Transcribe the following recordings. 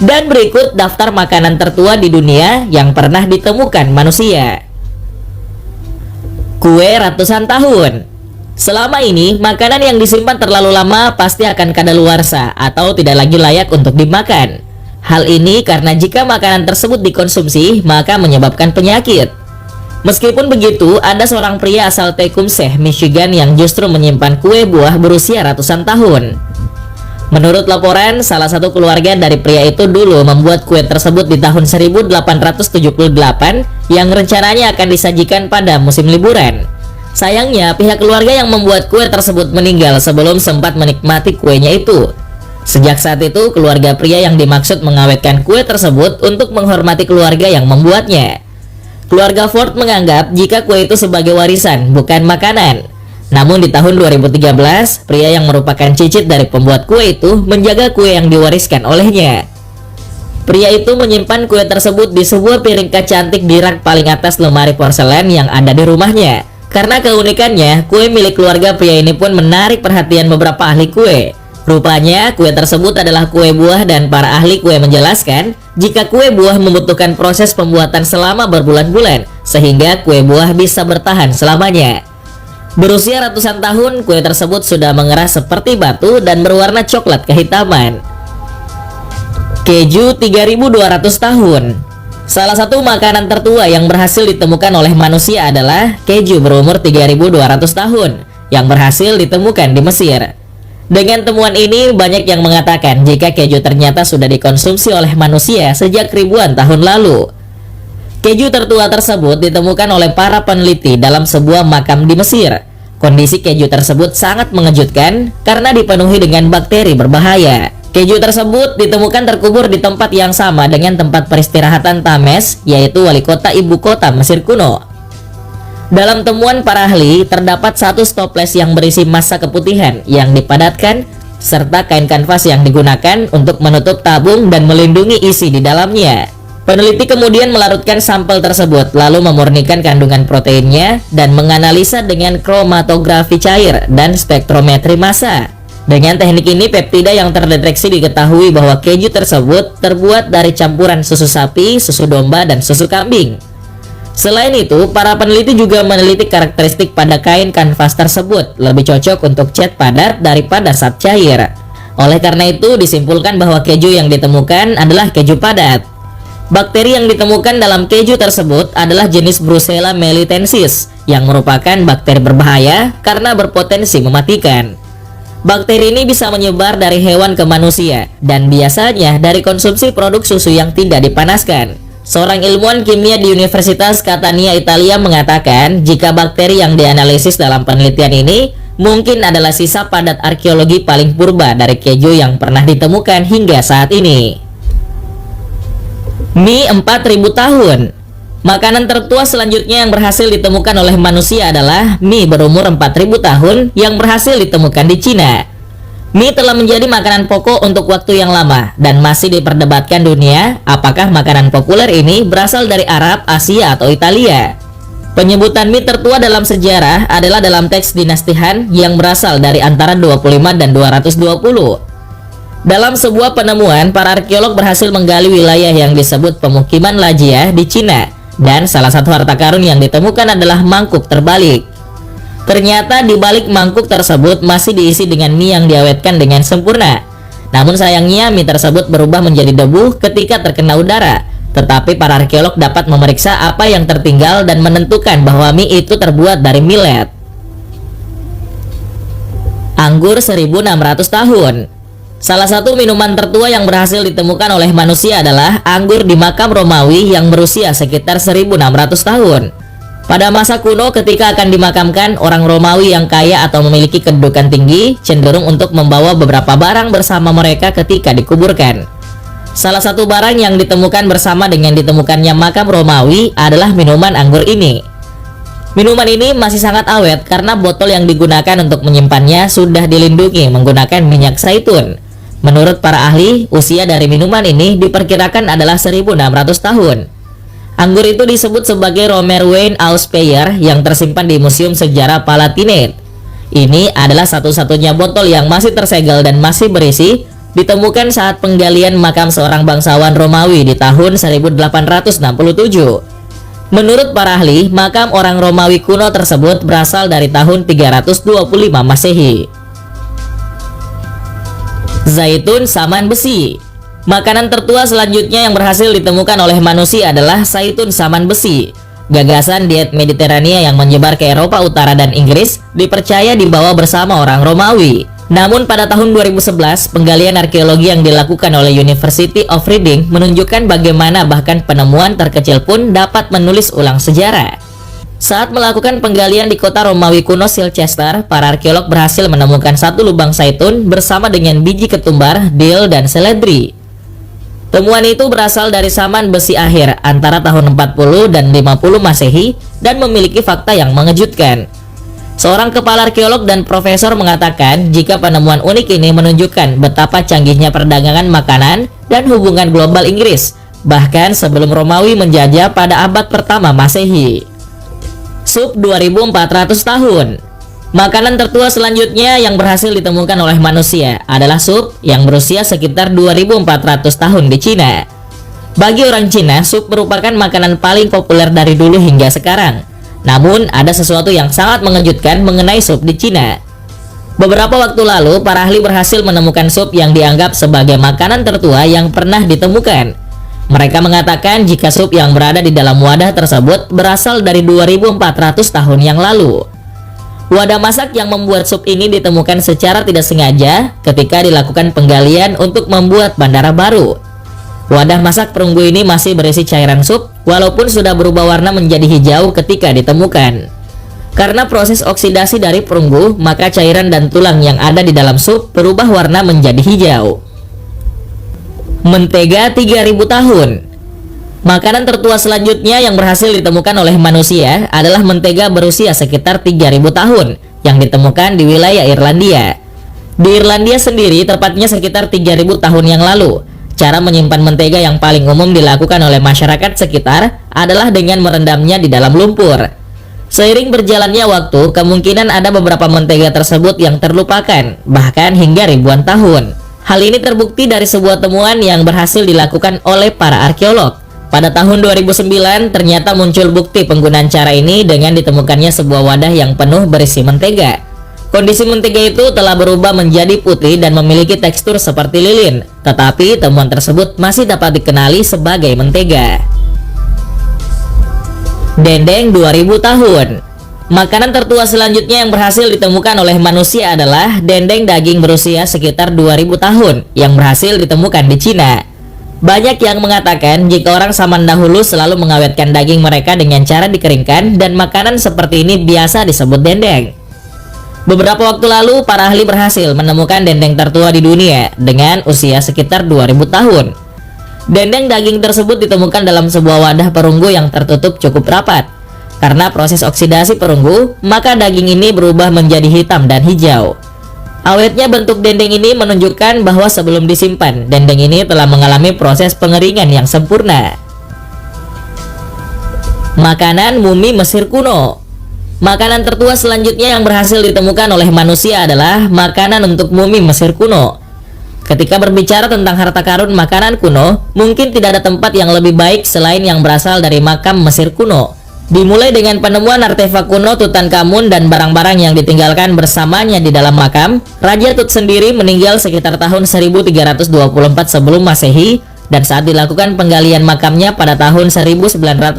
Dan berikut daftar makanan tertua di dunia yang pernah ditemukan manusia. Kue ratusan tahun. Selama ini, makanan yang disimpan terlalu lama pasti akan kadaluarsa atau tidak lagi layak untuk dimakan. Hal ini karena jika makanan tersebut dikonsumsi, maka menyebabkan penyakit. Meskipun begitu, ada seorang pria asal Tecumseh, Michigan yang justru menyimpan kue buah berusia ratusan tahun. Menurut laporan, salah satu keluarga dari pria itu dulu membuat kue tersebut di tahun 1878 yang rencananya akan disajikan pada musim liburan. Sayangnya, pihak keluarga yang membuat kue tersebut meninggal sebelum sempat menikmati kuenya itu. Sejak saat itu, keluarga pria yang dimaksud mengawetkan kue tersebut untuk menghormati keluarga yang membuatnya. Keluarga Ford menganggap jika kue itu sebagai warisan, bukan makanan. Namun di tahun 2013, pria yang merupakan cicit dari pembuat kue itu menjaga kue yang diwariskan olehnya. Pria itu menyimpan kue tersebut di sebuah piring kaca antik di rak paling atas lemari porselen yang ada di rumahnya. Karena keunikannya, kue milik keluarga pria ini pun menarik perhatian beberapa ahli kue. Rupanya, kue tersebut adalah kue buah dan para ahli kue menjelaskan jika kue buah membutuhkan proses pembuatan selama berbulan-bulan, sehingga kue buah bisa bertahan selamanya. Berusia ratusan tahun, kue tersebut sudah mengeras seperti batu dan berwarna coklat kehitaman. Keju 3200 tahun. Salah satu makanan tertua yang berhasil ditemukan oleh manusia adalah keju berumur 3200 tahun yang berhasil ditemukan di Mesir. Dengan temuan ini, banyak yang mengatakan jika keju ternyata sudah dikonsumsi oleh manusia sejak ribuan tahun lalu. Keju tertua tersebut ditemukan oleh para peneliti dalam sebuah makam di Mesir. Kondisi keju tersebut sangat mengejutkan karena dipenuhi dengan bakteri berbahaya. Keju tersebut ditemukan terkubur di tempat yang sama dengan tempat peristirahatan Thames, yaitu wali kota ibu kota Mesir kuno. Dalam temuan para ahli, terdapat satu stoples yang berisi massa keputihan yang dipadatkan, serta kain kanvas yang digunakan untuk menutup tabung dan melindungi isi di dalamnya. Peneliti kemudian melarutkan sampel tersebut, lalu memurnikan kandungan proteinnya dan menganalisa dengan kromatografi cair dan spektrometri massa. Dengan teknik ini, peptida yang terdeteksi diketahui bahwa keju tersebut terbuat dari campuran susu sapi, susu domba, dan susu kambing. Selain itu, para peneliti juga meneliti karakteristik pada kain kanvas tersebut lebih cocok untuk cat padat daripada cat cair. Oleh karena itu, disimpulkan bahwa keju yang ditemukan adalah keju padat. Bakteri yang ditemukan dalam keju tersebut adalah jenis Brucella melitensis yang merupakan bakteri berbahaya karena berpotensi mematikan. Bakteri ini bisa menyebar dari hewan ke manusia dan biasanya dari konsumsi produk susu yang tidak dipanaskan. Seorang ilmuwan kimia di Universitas Catania, Italia mengatakan jika bakteri yang dianalisis dalam penelitian ini mungkin adalah sisa padat arkeologi paling purba dari keju yang pernah ditemukan hingga saat ini. Mie 4000 tahun. Makanan tertua selanjutnya yang berhasil ditemukan oleh manusia adalah mie berumur 4000 tahun yang berhasil ditemukan di Cina. Mie telah menjadi makanan pokok untuk waktu yang lama dan masih diperdebatkan dunia apakah makanan populer ini berasal dari Arab, Asia, atau Italia. Penyebutan mie tertua dalam sejarah adalah dalam teks dinasti Han yang berasal dari antara 25 dan 220. Dalam sebuah penemuan, para arkeolog berhasil menggali wilayah yang disebut pemukiman Lajia di Cina. Dan salah satu harta karun yang ditemukan adalah mangkuk terbalik. Ternyata di balik mangkuk tersebut masih diisi dengan mie yang diawetkan dengan sempurna. Namun sayangnya mie tersebut berubah menjadi debu ketika terkena udara. Tetapi para arkeolog dapat memeriksa apa yang tertinggal dan menentukan bahwa mie itu terbuat dari millet. Anggur 1600 tahun. Salah satu minuman tertua yang berhasil ditemukan oleh manusia adalah anggur di makam Romawi yang berusia sekitar 1600 tahun. Pada masa kuno, ketika akan dimakamkan, orang Romawi yang kaya atau memiliki kedudukan tinggi cenderung untuk membawa beberapa barang bersama mereka ketika dikuburkan. Salah satu barang yang ditemukan bersama dengan ditemukannya makam Romawi adalah minuman anggur ini. Minuman ini masih sangat awet karena botol yang digunakan untuk menyimpannya sudah dilindungi menggunakan minyak zaitun. Menurut para ahli, usia dari minuman ini diperkirakan adalah 1600 tahun. Anggur itu disebut sebagai Romerwein Auspeyer yang tersimpan di Museum Sejarah Palatinate. Ini adalah satu-satunya botol yang masih tersegel dan masih berisi ditemukan saat penggalian makam seorang bangsawan Romawi di tahun 1867. Menurut para ahli, makam orang Romawi kuno tersebut berasal dari tahun 325 Masehi. Zaitun saman besi. Makanan tertua selanjutnya yang berhasil ditemukan oleh manusia adalah zaitun saman besi. Gagasan diet Mediterania yang menyebar ke Eropa Utara dan Inggris dipercaya dibawa bersama orang Romawi. Namun pada tahun 2011, penggalian arkeologi yang dilakukan oleh University of Reading menunjukkan bagaimana bahkan penemuan terkecil pun dapat menulis ulang sejarah. Saat melakukan penggalian di kota Romawi kuno Silchester, para arkeolog berhasil menemukan satu lubang zaitun bersama dengan biji ketumbar, dill, dan seledri. Temuan itu berasal dari zaman besi akhir antara tahun 40 dan 50 Masehi dan memiliki fakta yang mengejutkan. Seorang kepala arkeolog dan profesor mengatakan jika penemuan unik ini menunjukkan betapa canggihnya perdagangan makanan dan hubungan global Inggris, bahkan sebelum Romawi menjajah pada abad pertama Masehi. Sup 2400 tahun. Makanan tertua selanjutnya yang berhasil ditemukan oleh manusia adalah sup yang berusia sekitar 2400 tahun di Cina. Bagi orang Cina, sup merupakan makanan paling populer dari dulu hingga sekarang. Namun, ada sesuatu yang sangat mengejutkan mengenai sup di Cina. Beberapa waktu lalu, para ahli berhasil menemukan sup yang dianggap sebagai makanan tertua yang pernah ditemukan. Mereka mengatakan jika sup yang berada di dalam wadah tersebut berasal dari 2400 tahun yang lalu. Wadah masak yang membuat sup ini ditemukan secara tidak sengaja ketika dilakukan penggalian untuk membuat bandara baru. Wadah masak perunggu ini masih berisi cairan sup, walaupun sudah berubah warna menjadi hijau ketika ditemukan. Karena proses oksidasi dari perunggu, maka cairan dan tulang yang ada di dalam sup berubah warna menjadi hijau. Mentega 3000 tahun. Makanan tertua selanjutnya yang berhasil ditemukan oleh manusia adalah mentega berusia sekitar 3000 tahun yang ditemukan di wilayah Irlandia. Di Irlandia sendiri tepatnya sekitar 3000 tahun yang lalu. Cara menyimpan mentega yang paling umum dilakukan oleh masyarakat sekitar adalah dengan merendamnya di dalam lumpur. Seiring berjalannya waktu, kemungkinan ada beberapa mentega tersebut yang terlupakan, bahkan hingga ribuan tahun. Hal ini terbukti dari sebuah temuan yang berhasil dilakukan oleh para arkeolog. Pada tahun 2009, ternyata muncul bukti penggunaan cara ini dengan ditemukannya sebuah wadah yang penuh berisi mentega. Kondisi mentega itu telah berubah menjadi putih dan memiliki tekstur seperti lilin, tetapi temuan tersebut masih dapat dikenali sebagai mentega. Dendeng 2000 tahun. Makanan tertua selanjutnya yang berhasil ditemukan oleh manusia adalah dendeng daging berusia sekitar 2000 tahun yang berhasil ditemukan di Cina. Banyak yang mengatakan jika orang zaman dahulu selalu mengawetkan daging mereka dengan cara dikeringkan dan makanan seperti ini biasa disebut dendeng. Beberapa waktu lalu, para ahli berhasil menemukan dendeng tertua di dunia dengan usia sekitar 2000 tahun. Dendeng daging tersebut ditemukan dalam sebuah wadah perunggu yang tertutup cukup rapat. Karena proses oksidasi perunggu, maka daging ini berubah menjadi hitam dan hijau. Awetnya bentuk dendeng ini menunjukkan bahwa sebelum disimpan, dendeng ini telah mengalami proses pengeringan yang sempurna. Makanan mumi Mesir kuno. Makanan tertua selanjutnya yang berhasil ditemukan oleh manusia adalah makanan untuk mumi Mesir kuno. Ketika berbicara tentang harta karun makanan kuno, mungkin tidak ada tempat yang lebih baik selain yang berasal dari makam Mesir kuno. Dimulai dengan penemuan artefak kuno Tutankhamun dan barang-barang yang ditinggalkan bersamanya di dalam makam, Raja Tut sendiri meninggal sekitar tahun 1324 sebelum Masehi, dan saat dilakukan penggalian makamnya pada tahun 1922,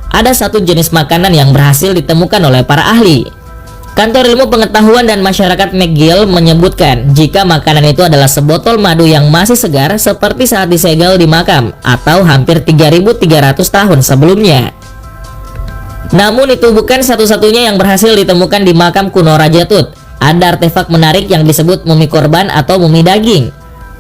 ada satu jenis makanan yang berhasil ditemukan oleh para ahli. Kantor Ilmu Pengetahuan dan Masyarakat McGill menyebutkan jika makanan itu adalah sebotol madu yang masih segar seperti saat disegel di makam atau hampir 3.300 tahun sebelumnya. Namun itu bukan satu-satunya yang berhasil ditemukan di makam kuno Raja Tut. Ada artefak menarik yang disebut mumi korban atau mumi daging.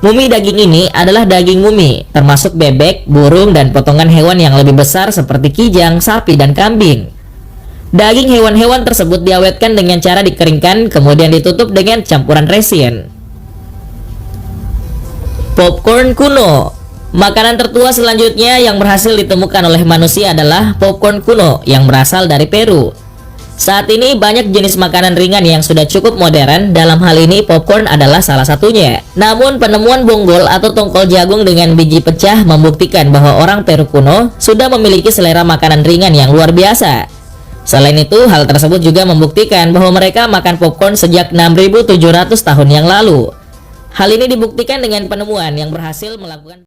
Mumi daging ini adalah daging mumi, termasuk bebek, burung, dan potongan hewan yang lebih besar seperti kijang, sapi, dan kambing. Daging hewan-hewan tersebut diawetkan dengan cara dikeringkan, kemudian ditutup dengan campuran resin. Popcorn kuno. Makanan tertua selanjutnya yang berhasil ditemukan oleh manusia adalah popcorn kuno yang berasal dari Peru. Saat ini banyak jenis makanan ringan yang sudah cukup modern, dalam hal ini popcorn adalah salah satunya. Namun penemuan bonggol atau tongkol jagung dengan biji pecah membuktikan bahwa orang Peru kuno sudah memiliki selera makanan ringan yang luar biasa. Selain itu, hal tersebut juga membuktikan bahwa mereka makan popcorn sejak 6.700 tahun yang lalu. Hal ini dibuktikan dengan penemuan yang berhasil melakukan